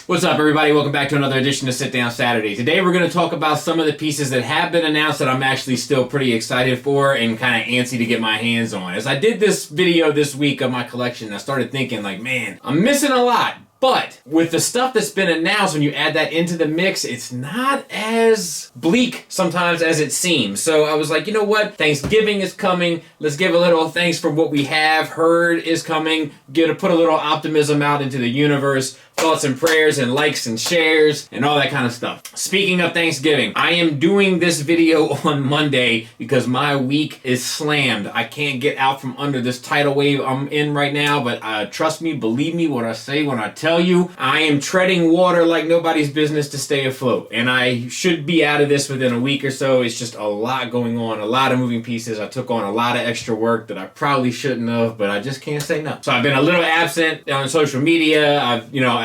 What's up, everybody? Welcome back to another edition of Sit Down Saturday. Today we're going to talk about some of the pieces that have been announced that I'm actually still pretty excited for and kind of antsy to get my hands on. As I did this video this week of my collection, I started thinking like, man, I'm missing a lot. But with the stuff that's been announced, when you add that into the mix, it's not as bleak sometimes as it seems. So I was like, you know what? Thanksgiving is coming. Let's give a little thanks for what we have heard is coming. Put a little optimism out into the universe. Thoughts and prayers and likes and shares and all that kind of stuff. Speaking of Thanksgiving, I am doing this video on Monday because my week is slammed. I can't get out from under this tidal wave I'm in right now, but trust me, believe me what I say when I tell you, I am treading water like nobody's business to stay afloat. And I should be out of this within a week or so. It's just a lot going on, a lot of moving pieces. I took on a lot of extra work that I probably shouldn't have, but I just can't say no. So I've been a little absent on social media.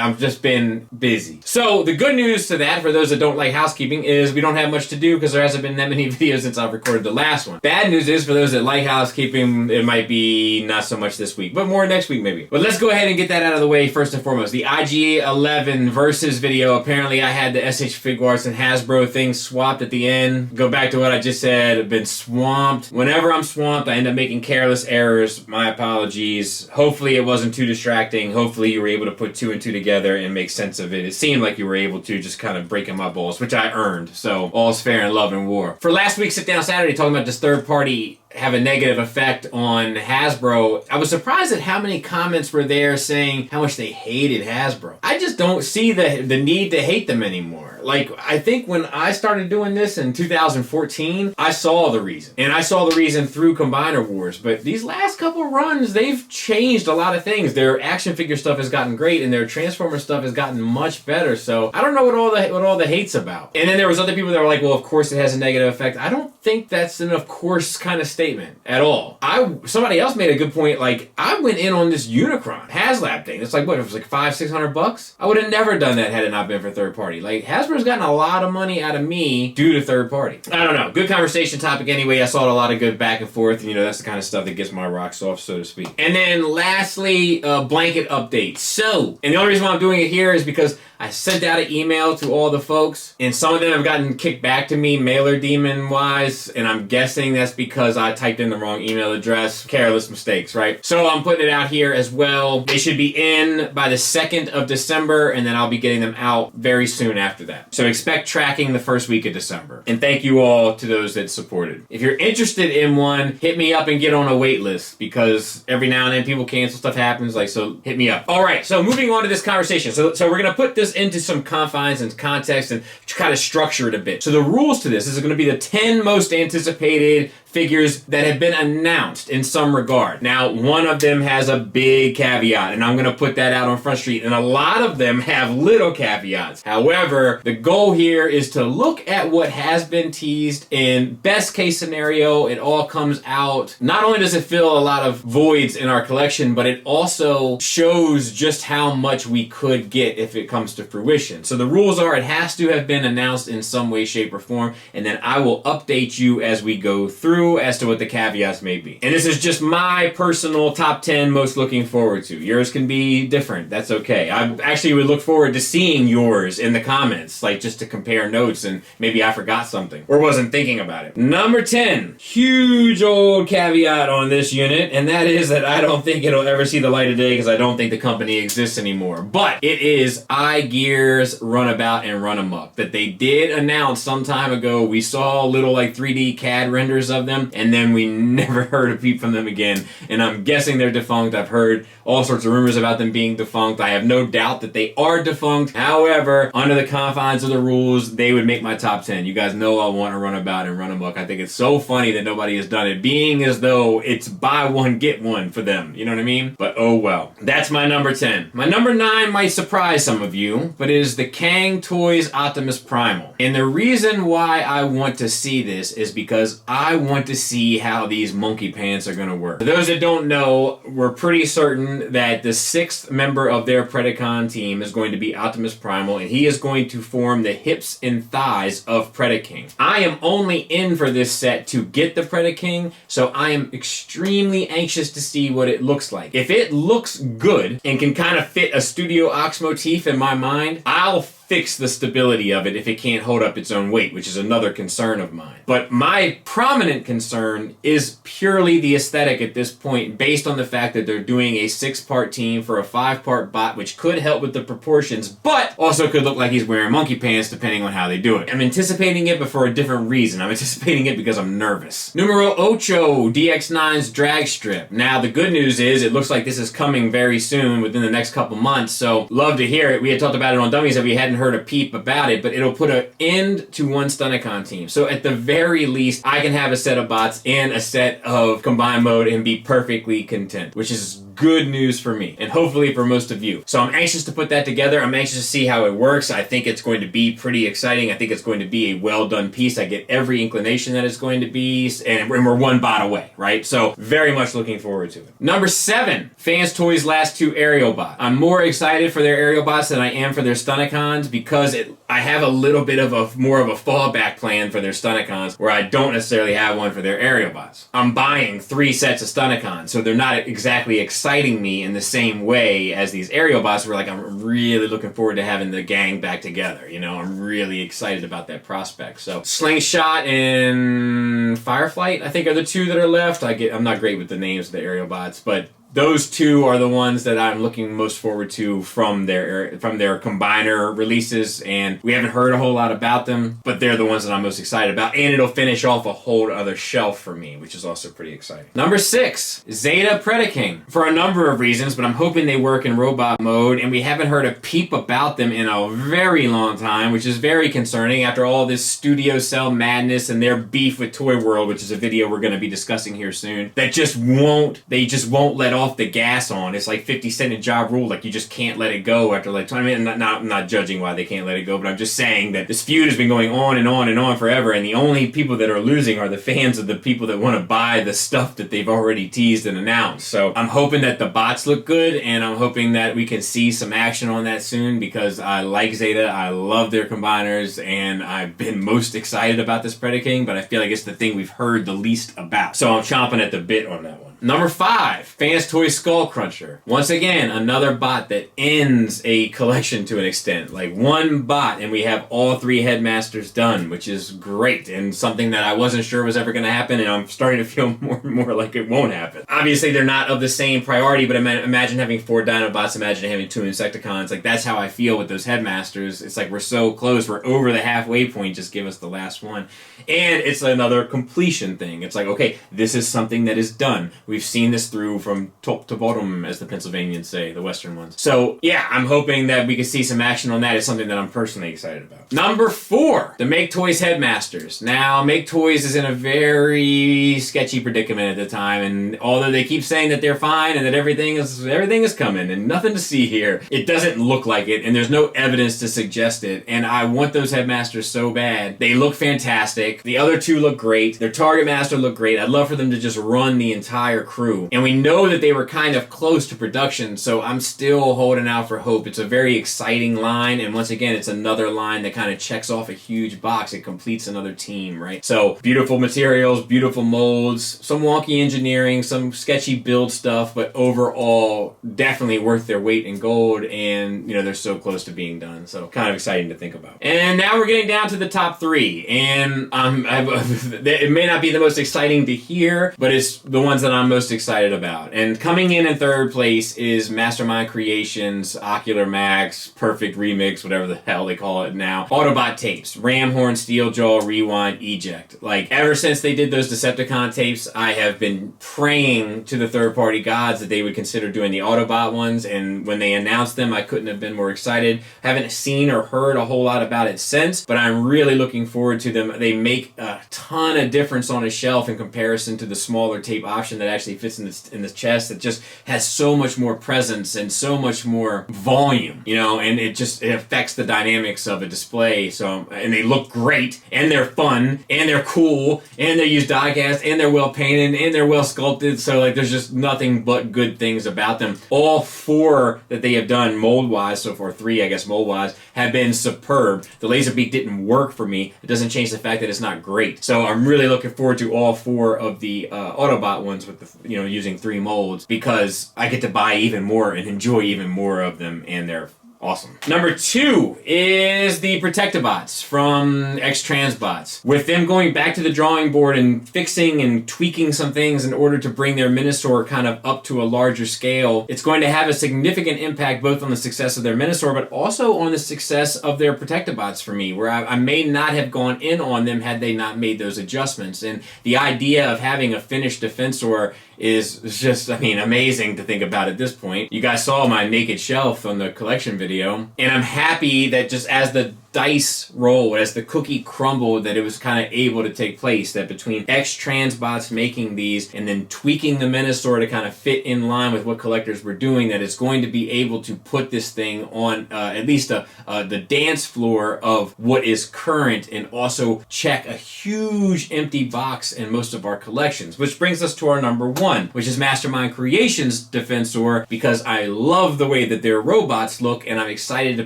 I've just been busy. So the good news to that, for those that don't like housekeeping, is we don't have much to do because there hasn't been that many videos since I've recorded the last one. Bad news is, for those that like housekeeping, it might be not so much this week, but more next week maybe. But let's go ahead and get that out of the way first and foremost. The IG-11 versus video. Apparently I had the SH Figuarts and Hasbro thing swapped at the end. Go back to what I just said. I've been swamped. Whenever I'm swamped, I end up making careless errors. My apologies. Hopefully it wasn't too distracting. Hopefully you were able to put two and two together and make sense of it. It seemed like you were able to, just kind of breaking my balls, which I earned. So all's fair in love and war. For last week's Sit Down Saturday, talking about this third party have a negative effect on Hasbro, I was surprised at how many comments were there saying how much they hated Hasbro. I just don't see the need to hate them anymore. Like, I think when I started doing this in 2014, I saw the reason. And I saw the reason through Combiner Wars. But these last couple runs, they've changed a lot of things. Their action figure stuff has gotten great, and their Transformer stuff has gotten much better. So I don't know what all the hate's about. And then there was other people that were like, well, of course it has a negative effect. I don't think that's an of course kind of statement at all. Somebody else made a good point. Like, I went in on this Unicron HasLab thing. It's like, what, it was like $500-600? I would have never done that had it not been for third party. Like, Hasbro's gotten a lot of money out of me due to third party. I don't know. Good conversation topic anyway. I saw a lot of good back and forth. You know, that's the kind of stuff that gets my rocks off, so to speak. And then lastly, blanket update. So, and the only reason why I'm doing it here is because I sent out an email to all the folks, and some of them have gotten kicked back to me mailer demon wise, and I'm guessing that's because I typed in the wrong email address. Careless mistakes, right? So I'm putting it out here as well. They should be in by the 2nd of December, and then I'll be getting them out very soon after that. So expect tracking the first week of December. And thank you all to those that supported. If you're interested in one, hit me up and get on a wait list, because every now and then people cancel, stuff happens, so hit me up. All right, so moving on to this conversation. So we're going to put this into some confines and context and kind of structure it a bit. So the rules to this is going to be the 10 most anticipated figures that have been announced in some regard. Now, one of them has a big caveat, and I'm going to put that out on Front Street, and a lot of them have little caveats. However, the goal here is to look at what has been teased. In best case scenario, it all comes out. Not only does it fill a lot of voids in our collection, but it also shows just how much we could get if it comes to fruition. So the rules are, it has to have been announced in some way, shape, or form, and then I will update you as we go through as to what the caveats may be. And this is just my personal top 10 most looking forward to. Yours can be different. That's okay. I actually would look forward to seeing yours in the comments, like just to compare notes, and maybe I forgot something or wasn't thinking about it. Number 10, huge old caveat on this unit, and that is that I don't think it'll ever see the light of day because I don't think the company exists anymore. But it is iGear's Runabout and Run Amok that they did announce some time ago. We saw little 3D CAD renders of them, and then we never heard a peep from them again, and I'm guessing they're defunct. I've heard all sorts of rumors about them being defunct. I have no doubt that they are defunct. However, under the confines of the rules, they would make my top 10. You guys know I want to Runabout and Run Amok. I think it's so funny that nobody has done it, being as though it's buy one, get one for them. You know what I mean? But oh well. That's my number 10. My number 9 might surprise some of you, but it is the Kang Toys Optimus Primal. And the reason why I want to see this is because I want want to see how these monkey pants are going to work. For those that don't know, we're pretty certain that the 6th member of their Predacon team is going to be Optimus Primal, and he is going to form the hips and thighs of Predaking. I am only in for this set to get the Predaking, so I am extremely anxious to see what it looks like. If it looks good and can kind of fit a Studio Ox motif in my mind, I'll fix the stability of it if it can't hold up its own weight, which is another concern of mine. But my prominent concern is purely the aesthetic at this point, based on the fact that they're doing a 6-part team for a 5-part bot, which could help with the proportions, but also could look like he's wearing monkey pants depending on how they do it. I'm anticipating it, but for a different reason. I'm anticipating it because I'm nervous. Numero 8, DX9's drag strip. Now, the good news is it looks like this is coming very soon, within the next couple months, so love to hear it. We had talked about it on Dummies that we hadn't heard a peep about it, but it'll put an end to one Stunticon team. So at the very least, I can have a set of bots and a set of combined mode and be perfectly content, which is good news for me and hopefully for most of you. So I'm anxious to put that together. I'm anxious to see how it works. I think it's going to be pretty exciting. I think it's going to be a well done piece. I get every inclination that it's going to be, and we're one bot away, right? So very much looking forward to it. Number 7, Fans Toys' last 2 aerial bots. I'm more excited for their aerial bots than I am for their Stunticons because I have a little bit of more of a fallback plan for their Stunticons where I don't necessarily have one for their aerial bots. I'm buying 3 sets of Stunticons, so they're not exactly exciting me in the same way as these aerial bots where, like, I'm really looking forward to having the gang back together. You know, I'm really excited about that prospect. So Slingshot and Fireflight, I think, are the 2 that are left. I'm not great with the names of the aerial bots, but those 2 are the ones that I'm looking most forward to from their combiner releases, and we haven't heard a whole lot about them, but they're the ones that I'm most excited about, and it'll finish off a whole other shelf for me, which is also pretty exciting. Number 6, Zeta Predaking, for a number of reasons, but I'm hoping they work in robot mode, and we haven't heard a peep about them in a very long time, which is very concerning after all this Studio Cell madness and their beef with Toy World, which is a video we're going to be discussing here soon, they just won't let off the gas on. It's like 50 Cent and Ja Rule, like you just can't let it go after like 20 minutes. I'm not judging why they can't let it go, but I'm just saying that this feud has been going on and on and on forever, and the only people that are losing are the fans of the people that want to buy the stuff that they've already teased and announced. So I'm hoping that the bots look good, and I'm hoping that we can see some action on that soon because I like Zeta, I love their combiners, and I've been most excited about this Predaking, but I feel like it's the thing we've heard the least about. So I'm chomping at the bit on that one. Number 5, Fans Toy Skull Cruncher. Once again, another bot that ends a collection to an extent. Like one bot and we have all 3 headmasters done, which is great and something that I wasn't sure was ever going to happen, and I'm starting to feel more and more like it won't happen. Obviously, they're not of the same priority, but imagine having 4 Dinobots, imagine having 2 Insecticons. Like, that's how I feel with those headmasters. It's like we're so close, we're over the halfway point, just give us the last one. And it's another completion thing. It's like, okay, this is something that is done. We've seen this through from top to bottom, as the Pennsylvanians say, the Western ones. So, yeah, I'm hoping that we can see some action on that. It's something that I'm personally excited about. Number 4, the Make Toys Headmasters. Now, Make Toys is in a very sketchy predicament at the time, and although they keep saying that they're fine and that everything is coming and nothing to see here, it doesn't look like it, and there's no evidence to suggest it, and I want those Headmasters so bad. They look fantastic. The other 2 look great. Their Target Master look great. I'd love for them to just run the entire crew. And we know that they were kind of close to production, so I'm still holding out for hope. It's a very exciting line, and once again, it's another line that kind of checks off a huge box. It completes another team, right? So, beautiful materials, beautiful molds, some wonky engineering, some sketchy build stuff, but overall, definitely worth their weight in gold, and, you know, they're so close to being done, so kind of exciting to think about. And now we're getting down to the top 3, and it may not be the most exciting to hear, but it's the ones that I'm most excited about. And coming in 3rd place is Mastermind Creations, Ocular Max, Perfect Remix, whatever the hell they call it now, Autobot tapes, Ramhorn, Steeljaw, Rewind, Eject. Like, ever since they did those Decepticon tapes, I have been praying to the third-party gods that they would consider doing the Autobot ones, and when they announced them, I couldn't have been more excited. Haven't seen or heard a whole lot about it since, but I'm really looking forward to them. They make a ton of difference on a shelf in comparison to the smaller tape option that actually actually fits in the chest. It just has so much more presence and so much more volume, you know, and it affects the dynamics of a display. So, and they look great, and they're fun, and they're cool, and they use die cast, and they're well painted, and they're well sculpted. So like there's just nothing but good things about them. All 4 that they have done mold-wise so far, 3 I guess mold-wise, have been superb. The Laserbeak didn't work for me. It doesn't change the fact that it's not great. So I'm really looking forward to all 4 of the Autobot ones with the, you know, using 3 molds, because I get to buy even more and enjoy even more of them, and they're awesome. Number 2 is the Protectobots from X-Transbots. With them going back to the drawing board and fixing and tweaking some things in order to bring their Minosaur kind of up to a larger scale, it's going to have a significant impact both on the success of their Minosaur, but also on the success of their Protectobots for me, where I may not have gone in on them had they not made those adjustments. And the idea of having a finished Defensor is just, I mean, amazing to think about at this point. You guys saw my naked shelf on the collection video, and I'm happy that just as the dice roll, as the cookie crumbled, that it was kind of able to take place, that between X-Transbots making these and then tweaking the Minosaur to kind of fit in line with what collectors were doing, that it's going to be able to put this thing on at least the dance floor of what is current, and also check a huge empty box in most of our collections. Which brings us to our number 1, which is Mastermind Creations Defensor, because I love the way that their robots look, and I'm excited to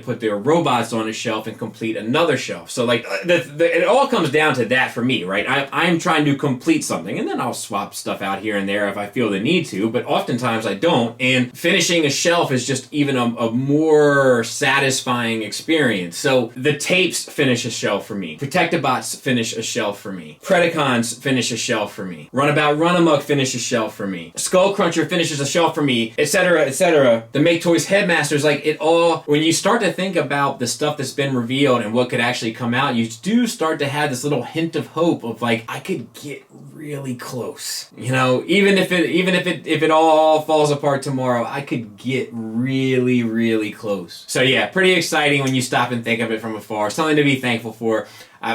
put their robots on a shelf and complete another shelf. So like it all comes down to that for me, right? I'm trying to complete something, and then I'll swap stuff out here and there if I feel the need to, but oftentimes I don't. And finishing a shelf is just even a more satisfying experience. So the tapes finish a shelf for me. Protectobots finish a shelf for me. Predacons finish a shelf for me. Runabout Runamuck finish a shelf for me. Skull Cruncher finishes a shelf for me, etc., etc. The Make Toys Headmasters, like it all, when you start to think about the stuff that's been revealed and what could actually come out, you do start to have this little hint of hope of like, I could get really close. You know, even if it all falls apart tomorrow, I could get really, really close. So yeah, pretty exciting when you stop and think of it from afar. Something to be thankful for.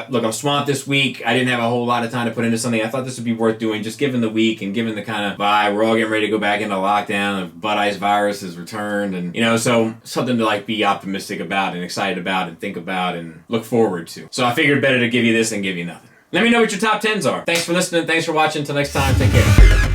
Look, I'm swamped this week. I didn't have a whole lot of time to put into something. I thought this would be worth doing, just given the week and given the kind of vibe. We're all getting ready to go back into lockdown. The butt ice virus has returned, and you know, so something to like be optimistic about and excited about and think about and look forward to. So I figured better to give you this than give you nothing. Let me know what your top 10s are. Thanks for listening. Thanks for watching. Until next time, take care.